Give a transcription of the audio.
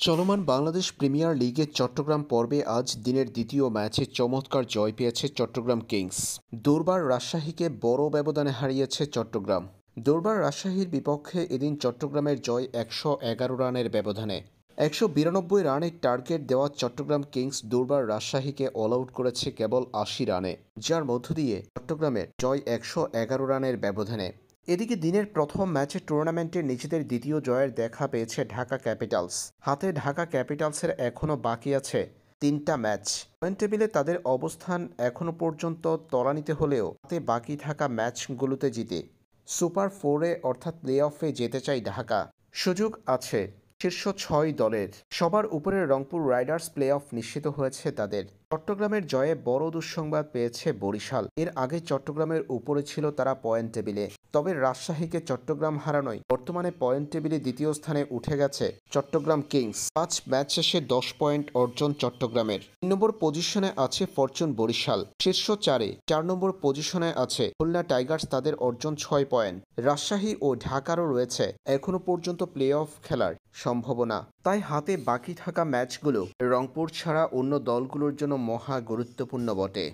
চলমান বাংলাদেশ প্রিমিয়ার লিগের চট্টগ্রাম পর্বে আজ দিনের দ্বিতীয় ম্যাচে চমৎকার জয় পেয়েছে চট্টগ্রাম কিংস। দুর্বার রাজশাহীকে বড় ব্যবধানে হারিয়েছে চট্টগ্রাম। দুর্বার রাজশাহীর বিপক্ষে এদিন চট্টগ্রামের জয় ১১১ রানের ব্যবধানে। ১৯২ রানের টার্গেট দেওয়া চট্টগ্রাম কিংস দুর্বার রাজশাহীকে অল আউট করেছে কেবল ৮০ রানে, যার মধ্য দিয়ে চট্টগ্রামের জয় ১১১ রানের ব্যবধানে। এদিকে দিনের প্রথম ম্যাচে টুর্নামেন্টের নিজেদের দ্বিতীয় জয়ের দেখা পেয়েছে ঢাকা ক্যাপিটালস। হাতে ঢাকা ক্যাপিটালসের এখনও বাকি আছে ৩টা ম্যাচ। পয়েন্ট টেবিলে তাদের অবস্থান এখনও পর্যন্ত তলানিতে হলেও হাতে বাকি থাকা ম্যাচগুলোতে জিতে সুপার ফোরে অর্থাৎ প্লে অফে যেতে চায় ঢাকা। সুযোগ আছে শীর্ষ ৬ দলের। সবার উপরে রংপুর রাইডার্স প্লে অফ নিশ্চিত হয়েছে তাদের। চট্টগ্রামের জয়ে বড় দুঃসংবাদ পেয়েছে বরিশাল। এর আগে চট্টগ্রামের উপরে ছিল তারা পয়েন্ট টেবিলে, তবে রাজশাহীকে চট্টগ্রাম হারানোয় বর্তমানে পয়েন্ট টেবিলে দ্বিতীয় স্থানে উঠে গেছে চট্টগ্রাম কিংস। ৫ ম্যাচ শেষে ১০ পয়েন্ট অর্জন চট্টগ্রামের। ৩ নম্বর পজিশনে আছে ফরচুন বরিশাল। শীর্ষ ৪ নম্বর পজিশনে আছে খুলনা টাইগার্স, তাদের অর্জন ৬ পয়েন্ট। রাজশাহী ও ঢাকারও রয়েছে এখনও পর্যন্ত প্লে অফ খেলার সম্ভাবনা। তাই হাতে বাকি থাকা ম্যাচগুলো রংপুর ছাড়া অন্য দলগুলোর জন্য মহা গুরুত্বপূর্ণ বটে।